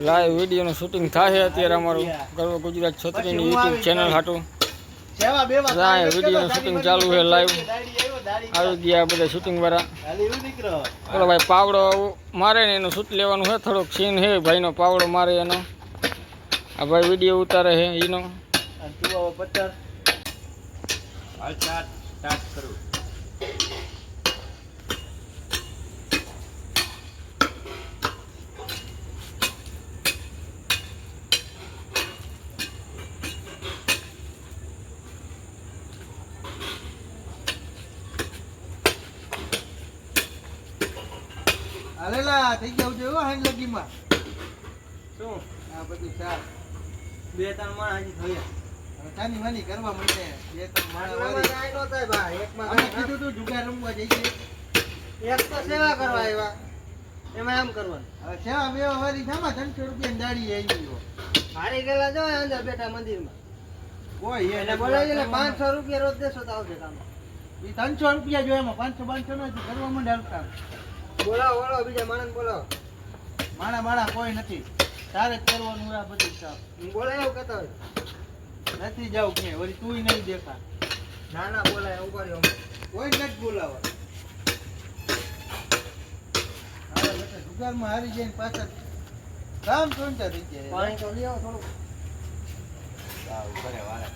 Live વિડીયોનું shooting થાય અત્યારે અમારું ગર્વ ગુજરાત છત્રીની યુટ્યુબ ચેનલ હાટું વિડીયોનું શૂટિંગ ચાલુ છે લાઈવ આવી ગયા બધા શૂટિંગ વાળા બોલો ભાઈ પાવડો મારે ને એનું શૂટ લેવાનું છે થોડોક સીન છે ભાઈનો પાવડો મારે એનો આ ભાઈ વિડીયો ઉતારે છે એનો હાલેલા થઈ જાવ જો હાંડ લગીમાં શું આ બધું ચાલ બે ત્રણ માણ હજી થયા ચાની માની કરવા માંડે બે ત્રણ માણ વાળી આઈનો થાય ભાઈ એકમાં અમે કીધું તું જુગાર રમવા જઈએ એક તો સેવા કરવા આવ્યા એમાં એમ કરવાનું હવે સેવા બે વાળી થામાં 300 રૂપિયા દાડી આવી હારી ગયેલા જો અંદર બેઠા મંદિરમાં કોઈ એને બોલાવી એટલે 500 રૂપિયા રોજ દેશો તો આવશે કામ ઈ 300 રૂપિયા જો એમાં 500 500 નો કરવા માંડે હાલતા બોલાવો બોલાવો બીજા માણસ બોલાવો માણા કોઈ નથી તારે જ કરવાનું આ બધું સાફ બોલાય એવું કહેતા હોય નથી જાવ કે વળી તુંય નહીં દેખા ના બોલાય ઉભા રહ્યો કોઈ નથી બોલાવા હવે બેટા જુગારમાં હારી જઈને પાછા કામ ચોંટા થઈ જાય પાણી તો લઈ આવો થોડું ઉપર વાળા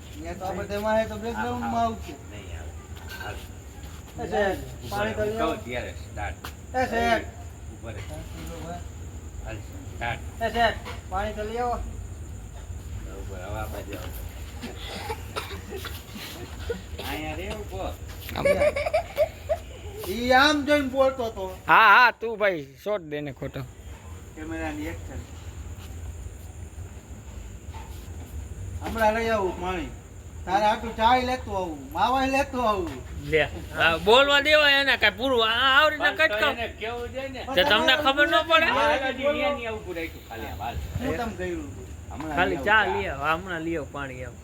અહીંયા તો આપણે તેમાં તો બેકગ્રાઉન્ડમાં આવશે નહીં આવે પાણી તો લ્યો ત્યારે સ્ટાર્ટ સેટ ઉપર હાલ સ્ટાર્ટ સેટ પાણી તો લ્યો ઉપર હવા બાજુ આયા રે ઉપર ઈ આમ જોઈને બોલતો તો હા તું ભાઈ શોટ દે ને ખોટો કેમેરાની એક્શન હમણાં લઈ આવું પાણી તારે આટલું ચાય લેતો આવું માવા લેતો આવું લે બોલવા દેવાય એને કઈ પૂરું આવરી ના કટકા કેવું છે ને તે તમને ખબર ન પડે ની આવું પૂરાયું ખાલી હાલ હું તમ ગયું ખાલી ચા લ્યો હમણાં લ્યો પાણી આવ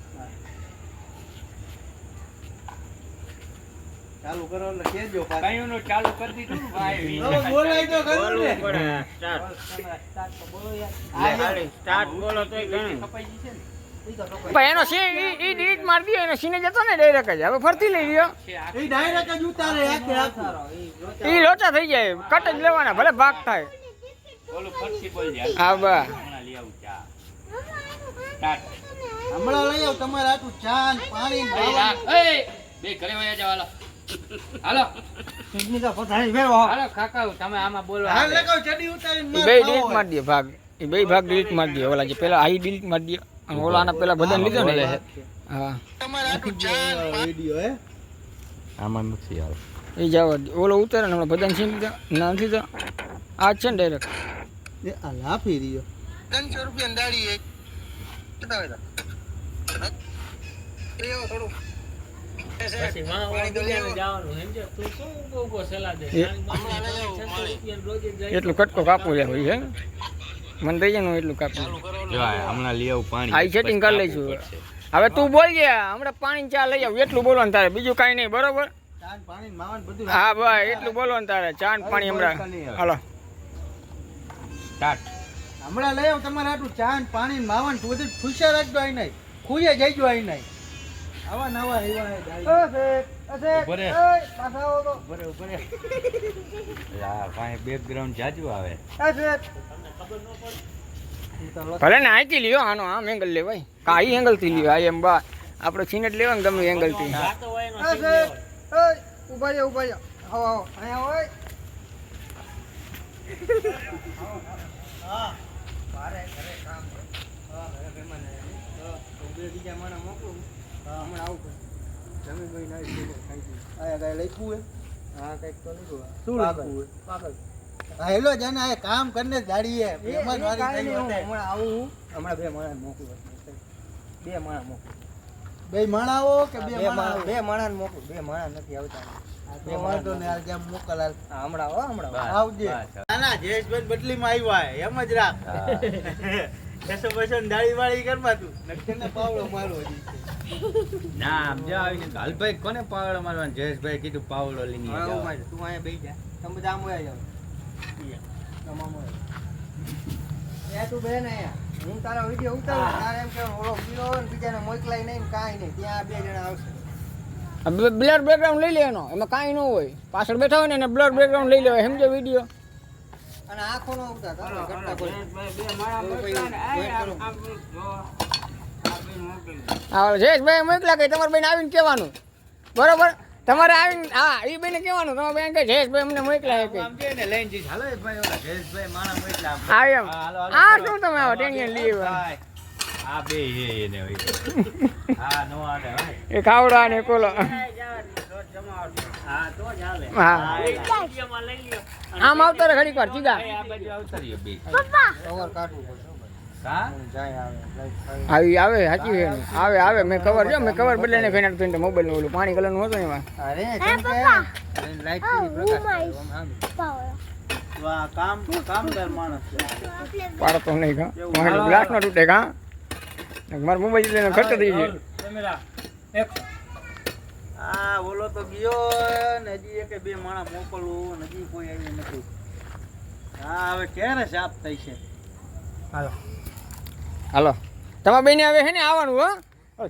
ચાલુ કરો એટલે કેજો કાઈનો નો ચાલુ કરી દીધું ભાઈ બોલાય તો ખરું ને સ્ટાર્ટ તો બોલો યાર સ્ટાર્ટ બોલો તોય ઘણું કપાઈ જશે ને ભાઈ એનો સીન ઈ ડિલીટ મારી દીયો એનો સીને જતો ને ડાયરેક્ટ જ હવે ફરતી લઈ લ્યો ઈ ડાયરેક્ટ જ ઉતારે આખે આખો ઈ લોચા થઈ જાય કટ જ લેવાના ભલે ભાગ થાય ઓલું ફરતી બોલ યાર હા બા હમણાં લઈ આવું ચા સ્ટાર્ટ હમણાં લઈ આવ તમારે આટલું ચા ને પાણી ને એ બે ઘરે વયા જાવ હાલો કિડની તો પથારી વેવો હાલો કાકા તમે આમાં બોલો હાલ લગાવ ચડી ઉતારીને ઈ બે ડિલીટ મારી દે ભાગ ઈ બે ભાગ ડિલીટ મારી દે ઓલા જે પેલા આઈ ડિલીટ મારી દે અને ઓલાના પેલા બધાને લીધો ને હા તમારે આટલું ચા ને વિડિયો હે આમાં નથી યાર એ જાવ ઓલો ઉતારે ને હમણાં બધાને સીન લીધા ના નથી તો આ છે ને ડાયરેક્ટ એ આ લાફી રહ્યો 300 રૂપિયા દાડી એક કેટલા હોય એ થોડું પછી માં ઓલા જવાનું સમજે તું શું ગોગો સલાહ દે એટલું કટકો કાપવું લે હોય હે મને દઈ જવાનું એટલું કાપવું હમણાં લઈ આવું પાણી આ સેટિંગ કરી લઈશું હવે તું બોલ ગયા હમણાં પાણી ચા લઈ આવ એટલું બોલવાનું તારે બીજું કાંઈ નહીં બરોબર ચા પાણી માવન બધું હા ભાઈ એટલું બોલવાનું તારે ચા પાણી હમણાં હાલો સ્ટાર્ટ હમણાં લઈ આવ તમારે આટલું ચા ને પાણી ને માવન બધું ખુશા રાખજો આઈ નહીં ખુજે જઈજો આઈ નહીં આવા નવા ઉભરે. પાછા આવો તો ઉપર લા ભાઈ બેકગ્રાઉન્ડ જાજુ આવે ભલે ને અહીંથી લ્યો આનો આમ એંગલ લેવાય કા ઈ એંગલ થી લ્યો આ એમ બા આપણે સીન જ લેવાનું ગમે એંગલ થી ઉભા રહ્યો આવો અહીંયા હોય હા મારે ઘરે કામ છે હા ઘરે મહેમાન આવ્યા તો બે બીજા માણસ મોકલું હા હમણાં આવું જમી ભાઈ નાઈ આયા ગાય લખ્યું હે હા કઈક તો લીધું શું લખ્યું પાગલ હા હેલો જન આ કામ કરને ગાડી હે મહેમાન વાળી થઈ હોતે હમણાં આવું હમણાં બે માણસ મોકલું બે માણસ મોકલું બે માણાઓ કે બે માણસ મોકલું બે માણસ નથી આવતા બે માણસ તો ને જેમ મોકલ હમણાં આવજે ના જયેશભાઈ બદલીમાં આવ્યા હે એમ જ રાખ કેસો બસો દાળી વાળી કરવા તું નક્ષને પાવડો મારો હજી ના આમ જો આવીને હાલભાઈ કોને પાવડો મારવાનો જયેશભાઈ કીધું પાવડો લઈને આવો તું અહીંયા બેસી જા તમે બધા આમ આવી જાવ એ તું બેન અહીંયા હું તારા વિડીયો ઉતારું તારે એમ કે ઓલો પીરો ને બીજાને મોકલાય નહીં ને કાંઈ નહીં ત્યાં 2 જણા આવશે બ્લર બેકગ્રાઉન્ડ લઈ લેવાનો એમાં કાંઈ ન હોય પાછળ બેઠા હોય ને એને બ્લર બેકગ્રાઉન્ડ લઈ લેવાય સમજો વિડીયો અને આંખો નો ઉતાર તમે કરતા કોઈ હા જયેશભાઈ મોકલા કે તમારે બેન આવીને કહેવાનું બરોબર તમારે આવીને હા એ બેને કહેવાનું તમારે બેન કે જયેશભાઈ અમને મોકલા કે આમ કે ને લઈને જઈશ હાલો ભાઈ ઓલા જયેશભાઈ માણા મોકલા હા એમ આ શું તમે આવો ટેનિયન લીવ આ બે હે એને હોય હા નો આને ભાઈ એ ખાવડા ને કોલો હા તો ચાલે હા આમ આવતો રે ઘડીક વાર ચીગા આ બાજુ આવતરીયો બે કવર કાઢવું પડશે હા જાય આવી આવે સાચી છે આવે આવે મેં કવર જો મેં કવર બદલાઈને ફેનાર તો મોબાઈલ નું ઓલું પાણી કલર નું હતું એમાં અરે કેમ કે લાઈટ થી પ્રકાશ વાહ કામદાર માણસ છે પાડતો નહીં કા મારે ગ્લાસ ના તૂટે કા મારો મોબાઈલ લઈને ખર્ચ થઈ ગયો આ બોલો તો ગયો ને હજી એક બે માણસ મોકલવું હજી કોઈ આવી નથી હા હવે ક્યારે સાફ થઈ છે હાલો હાલો તમારા બેને હવે હે ને આવવાનું હો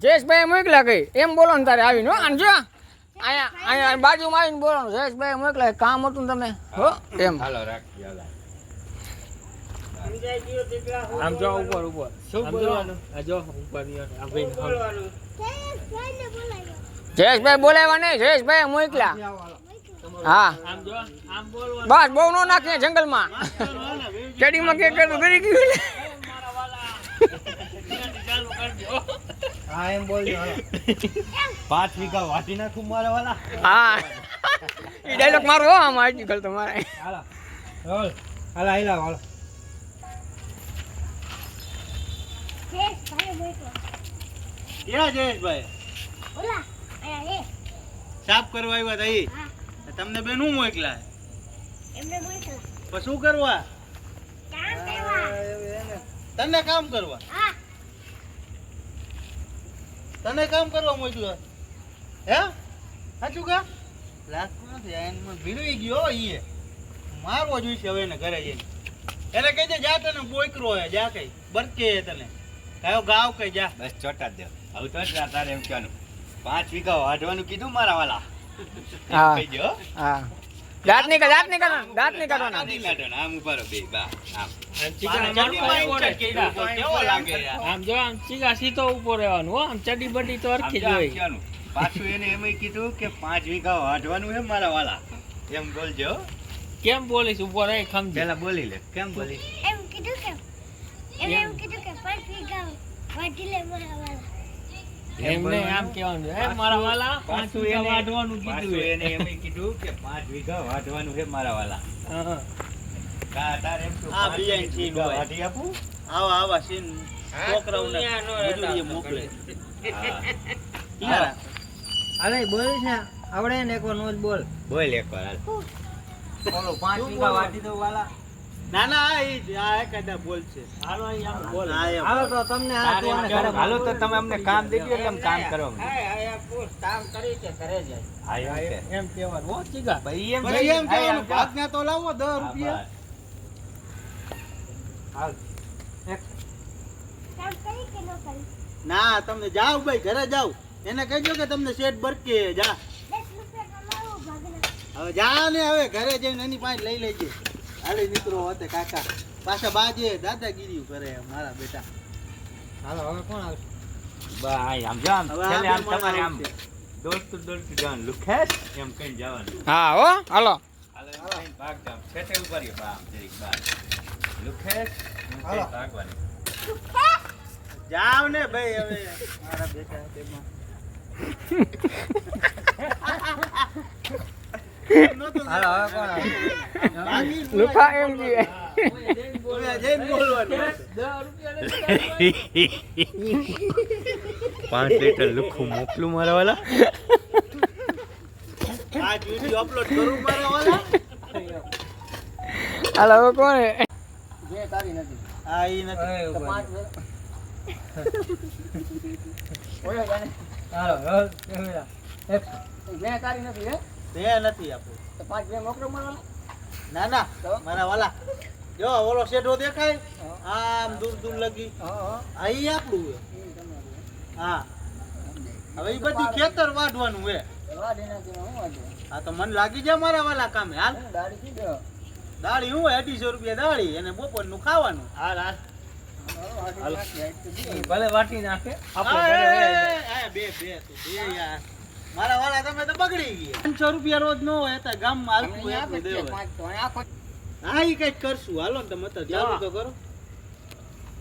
જયેશભાઈ મોકલા કઈ એમ બોલો ને તારે આવીને હો અને જો અહીંયા બાજુમાં આવીને બોલવાનું જયેશભાઈ મોકલા કામ હતું ને તમે હો એમ હાલો રાખી હાલો આમ જો ઉપર શું બોલવાનું આ જો ઉપર આ ભાઈ જયેશભાઈ બોલાવ્યા નહીં જયેશભાઈ મોકલા હા આમ જો આમ બોલવાનું બસ બહુ ન નાખીએ જંગલમાં ચડીમાં કે કરતું કરી ગયું હા એમ બોલજો હાલો 5 વીઘા વાટી નાખું મારા વાલા હા એ ડાયલોગ મારો હો આમાં આજકાલ તમારે હાલો રોલ હાલો હાલો હાલો ક્યાં જયેશભાઈ સાફ કરવા આવ્યા હતા ઈ તમને બેન હું મોકલા શું કરવા તને કામ કરવા તને કામ કરવા મોકલ્યો હે સાચું કા લાગતું નથી એનમાં ભીડવી ગયો ઈ મારવો જોઈશે હવે એને ઘરે જઈને એને કહેજે જા તને બોકરો હે જા કઈ બરકે તને કયો ગાવ કઈ જા બસ ચોટા જ દે હવે તો જ તારે એમ કહેવાનું 5 વીઘા વાઢવાનું કીધું મારા વાલા હા કહીજો હા દાંત નહીં કાઢવાના આદી કાઢો આમ ઉભા રહો બે બા આમ કેવો લાગે આમ જો આમ ચીગા સીધો ઉભો રહેવાનું હો આમ ચડી બડી તો હરખી જ હોય પાછું એને એમ કીધું કે 5 વીઘા વાઢવાનું હે મારા વાલા એમ બોલજો કેમ બોલીશ ઉભો રહે ખમજે પેલા બોલી લે કેમ બોલી એમ કીધું કે 5 વીઘા વાટી લે મારા વાલા એમ નહીં આમ કહેવાનું હે મારા વાલા 5 વીઘા વાઢવાનું પાછું કીધું એને એમ કીધું કે 5 વીઘા વાઢવાનું હે મારા વાલા હા કા તારે એમ તો આ 5 બિયાઈ સીન વીઘા હોય. વાઢી આપું આવા સીન છોકરાઓને મજૂરીએ મોકલે હા. અરે બોલ ને આવડે ને એકવાર નો જ બોલ બોલ એકવાર હાલ બોલો 5 વીઘા વાટી દો વાલા ના ના આ એકાદા બોલ છે હાલો અહીં આમ બોલ હાલો તો તમને આ તારે એમ કહેવાનું, હાલો તો તમે અમને કામ દઈ દો એટલે અમે કામ કરવા માંડીએ. કામ કરી કે ઘરે જાય હા, એમ કે. એમ કહેવાનું હો ચીગા ભાઈ એમ પછી એમ હા, કહેવાનું કહો. ભાગના તો લાવો 10 હા, રૂપિયા બસ. કામ કરી કે ન કરી ના તમે જાઓ ભાઈ ઘરે જાઓ એને કહેજો કે તમને શેઠ બરકે જા 10 રૂપિયા કમાવો ભાગના હવે જા ને હવે ઘરે જઈને એની પાસે લઈ લેજે હાલે મિત્રો હોતે કાકા પાછા બાજે દાદાગીરી કરે મારા બેટા હાલો હવે કોણ આવશે બા, આમ જો આમ, હવે છેલ્લે આ આમ બે માણસ તમારે આમ આવશે. દોડતું દોડતું જવાનું, લુખેશ એમ કહીને જવાનું. હા હો હાલો હાલો, એમ કહીને ભાગજો આમ. છેટે ઉભા રહ્યો, બા, આમ જરીક બહાર. લુખેશ એમ કહીને હાલો. ભાગવાનું. જાવ ને ભાઈ હવે મારા બેટા તેમાં હાલો હવે કોણ આવશે લુખા એમ જીવે જઈને બોલવાનું 5 લીટર લુખું મોકલું મારા વાલા. આ વિડિયો અપલોડ કરું મારા વાલા હાલો હવે કોણ હે? આ ઈ નથી તો 5 હાલો કેમેરા તે નથી આપણું ના ના મારા વાલા જો ઓલો શેઢો દેખાય આમ દૂર દૂર લગી આ ઈ આપણું હે હા હવે ઈ બધી ખેતર વાઢવાનું હે હા તો મને લાગી જાય મારા વાલા કામે હાલ દાળી હું 250 રૂપિયા દાળી અને બપોરનું ખાવાનું હાલ ભલે વાટી નાખે બે તું બે યાર મારા વાલા તમે તો બગડી ગયા 500 રૂપિયા રોજ નો હોય તો ગામમાં હાલતું એટલું દેવાય હા ઈ કઈક કરશું હાલો ને તમે તો ચાલુ તો કરો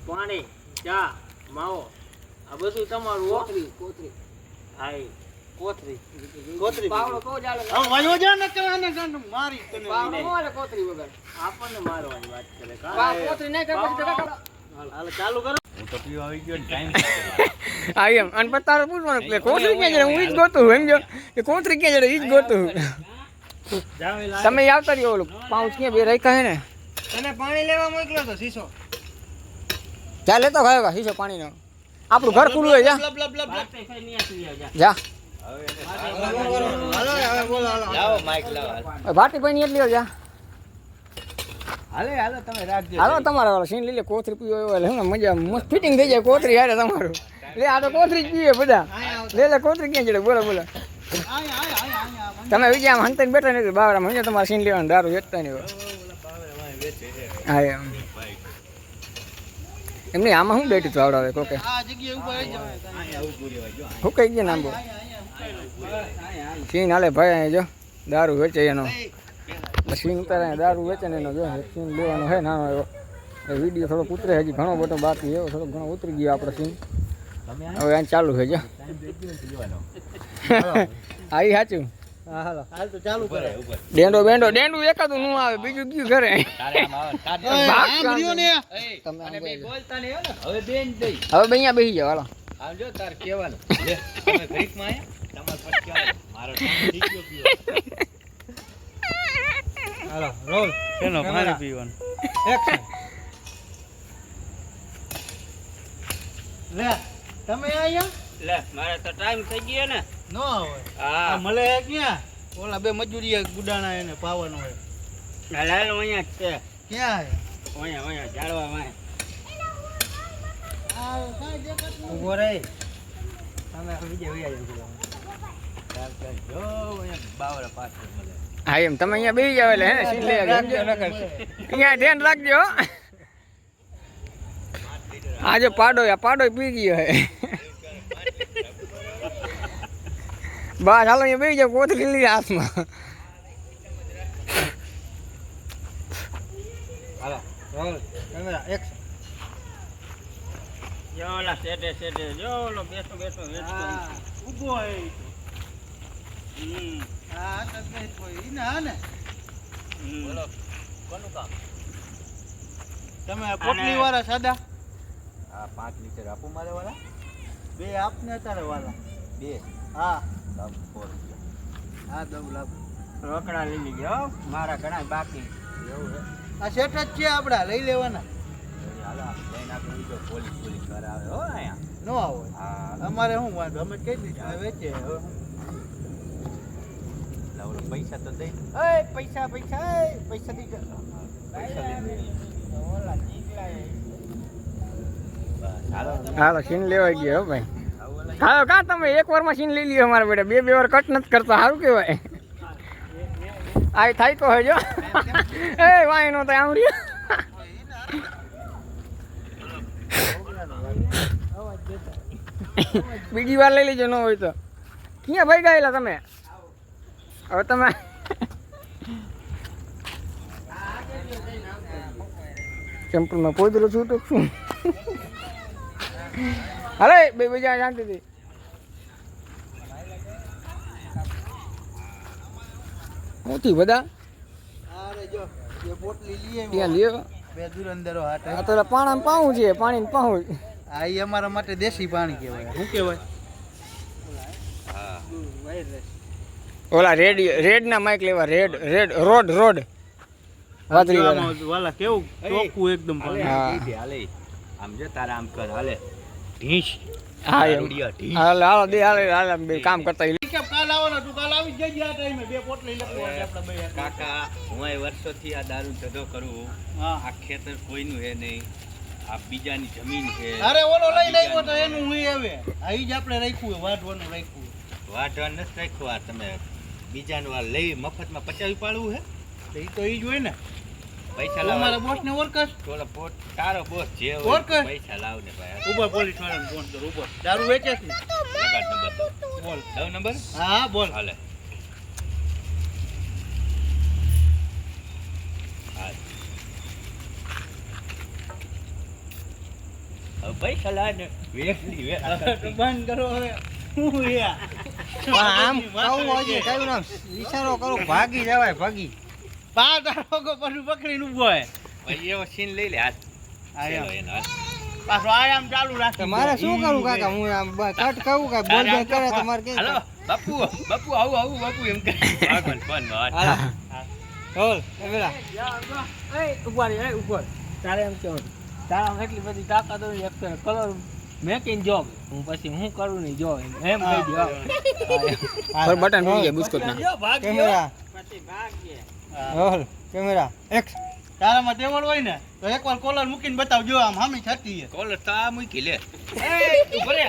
પાણી ચા માવો આ બધું તમારું હો. હા એ કોથરી પાવડો કહો ચાલો હવે વાયો જા ને કલાને ગાંડ મારી તને પાવડો ન હાલે કોથરી વગર આપણને મારવાની વાત કરે કા કોથરી નહીં કરે પછી તો કાકા હાલ ચાલુ કરો હું તો પીવા આવી ગયો ને ટાઈમ હા એમ અને પછી તારે પૂછવાનું કે કોથરી ક્યાં જડે હું ઈ જ ગોતું છું સમજો કે કોથરી ક્યાં જડે ઈ જ ગોતું છું. તમે આવતા રહ્યો ઓલું પાઉચ ક્યાં બે રાખ્યા હે ને તને પાણી લેવા મોકલ્યો તો શીશો જા લેતો ખાયો હીસો પાણીનો આપણું ઘર ખુલ્લું હોય જા લબ લબ લબ વાત થઈ નહીં આસી જા જા હાલો હવે બોલો હાલો લાવો માઈક લાવો ભાટી પાણી એટલી હોય જા હાલે હાલો તમે રાખજો હાલો તમારે વાળો સીન લઈ લે કોથરી પીવો એવો એટલે હમણાં મજા મસ્ત ફિટિંગ થઈ જાય કોથરી હારે તમારું લે આ તો કોથરી જ પીવે બધા લે કોથરી ક્યાં જડે બોલો બોલો તમે વિજય આમ હંતાઈને બેઠા નથી બાવરામાં સમજો તમારે સીન લેવાનું દારૂ વેચતા નહીં હોય હા એમને આમાં શું બેઠી આવડાવે કોકે આ જગ્યાએ ઉભા રહી જાવ શું કઈ ગયા નામ બોલ સીન હાલે ભાઈ અહીં જો દારૂ વેચે એનો સીન ઉતારે દારૂ વેચે ને એનો જો સીન લેવાનો હે નાનો એવો એ વિડીયો થોડોક ઉતરે હજી ઘણો બધો બાકી એવો થોડો ઘણો ઉતરી ગયો આપણો સીન હવે અહીં ચાલુ છે જો હા એ સાચું હા હાલો હાલ તો ચાલુ કરે ડેંડો ડેંડું એકાદું નું આવે બીજું કયું ઘરે તારે આમ આવે તારે ભાગ આમ રહ્યો ને તમે આમ બોલો. બોલતા નહીં હવે બેન દઈ હવે બે અહીંયા બેસી જાઓ હાલો આમ જો તાર કહેવાનું લે તમે ઘડીકમાં આયા તમાર પછી કહેવાનું મારો ટાઈમ થઈ ગયો પીવો હાલો રોલ કેનો પાણી પીવાનું એક્શન લે તમે આયા લે મારે તો ટાઈમ થઈ ગયો ને નો આવે હા આ મળે ક્યાં ઓલા બે મજૂરી ગુડાણા એને પાવાનો હોય લાલ અહીંયા જ છે ક્યાં અહીંયા જાળવા માં આ કાઈ દેખાતું ઉભો રહે તમે બીજે વયા જાવ ચાલ ચાલ જો અહીંયા બાવરા પાછળ મળે હા એમ તમે અહીંયા બેસી જાવ એટલે હે ને સીન લઈ આવ્યો અહીંયા ધ્યાન રાખજો હો. આજે પાડો પી ગયો હે બસ હાલો અહીંયા બેસી જાવ કોથળી લીધી હાથમાં હાલો રોલ કેમેરા એક્શન જો ઓલા સેટે જો ઓલો બેસો વેચતો હા ઊભો હે હમ હા તો કઈ કોઈ ઈ ના ને બોલો કોનું કામ તમે પોટલી વાળા સાદા હા 5 લીટર આપું મારે વાળા બે આપને તારે વાલા બે હા લાવ 4 રૂપિયા હા દઉં લાવ રોકડા લઈ લીધો મારા ઘણા બાકી એવું હે આ સેટ જ છે આપડા લઈ લેવાના હાલો આમ જઈને આપણે બીજો પોલીસ કરાવે હો અહીંયા નો આવો હા અમારે શું વાંધો અમે કઈ દીધું હવે વેચે હવે લાવો પૈસા તો દઈ એ પૈસા પૈસા દી પૈસા દઈ ઓલા જીગલા બસ હાલો હાલો સીન લેવાઈ ગયો હો ભાઈ આવું ઓલા હાલો કા તમે એક વારમાં સીન લઈ લ્યો અમારા બેટા બે વાર કટ નથી કરતા સારું કહેવાય આ થાય તો હજો એ વાય નો થાય આમ રહ્યો બીજી વાર લઈ લેજો ન હોય તો ક્યાં ભાઈ ગયેલા તમે હવે તમે ચંપલમાં પોદરું છૂટું છું અરે બે બીજા શાંતિથી મોટી બધા અરે જો એ પોટલી લઈએ ત્યાં લ્યો બે દુરંદરો હાટે આ તો પાણા પાઉં છે પાણી પાઉં આ ઈ અમારા માટે દેશી પાણી કહેવાય શું કહેવાય ઓલા રેડ ના માઇક લેવા રેડ રોડ વાદળી વાળા. વાલા કેવું ચોખ્ખું એકદમ પાણી હા. હાલે આમ જો તારા આમ કર હાલે ઢીંચ હા એમ. રૂડિયા ઢીંચ હાલ હાલ દે હાલ હાલ બે કામ કરતા કેમ કાલ આવવાનો તું કાલ આવી જઈ આ ટાઈમે બે પોટલી લખવા આપણે બે કાકા હું એ વર્ષોથી આ દારૂ ધંધો કરું. હા આ ખેતર કોઈનું હે નહીં, આ બીજાની જમીન છે. અરે ઓલો લઈ આવ્યો તો એનું હું આવે આઈ જ આપણે રાખ્યું વાઢવાનું રાખ્યું વાઢવા નથી રાખ્યું. આ તમે બીજાનું આ લઈ મફતમાં પચાવી પાડવું હે. એ તો ઈ જ હોય ને પૈસા અમારા લાવ. બોસ ને ઓળખસ થોડો પોટ તારો બોસ જે ઓળખ. હોય પૈસા લાવ ને ભાઈ. ઉભા પોલીસ વાળાને ફોન કર ઉભો દારૂ વેચે છે ને લગાડ નંબર દો. બોલ દઉં નંબર? હા બોલ હાલે. હાલ. હવે પૈસા લાવ ને વેચલી વે. બંધ કરો હવે હું યા આમ કહું હજી કયું નામ ઈશારો કરો ભાગી જવાય ભાગી. પા તારો ગો પછી પકડીને ઉભો હે પછી એવો સીન લઈ લે હાથ. આયા. ચલો એનો હાથ. પાછો આયામ ચાલુ રાખી મારે શું કરું કાકા હું આમ કટ કહું કે બોલ બોલ કરે તમારે કે હાલો બાપુ બાપુ આવું આવું બાપુ એમ કરે. ભગવાન ફોન માં બોલ કેમેરા ઉપર ઉપર તારે એમ કેવું તારા એટલી બધી તાકાત હોય એક કલર મેકિંગ જોબ હું પછી હું કરું નહીં જો એમ કહી દો પર બટન મૂકી ગયા બિસ્કુટ ના કેમેરા પછી ભાગ્ય રોલ કેમેરા એક્સ તારામાં ટેવલ હોય ને તો એકવાર કોલર મૂકીને બતાવજો આમ હામી થતી હે કોલર તો આ મૂકી લે. ઉભરે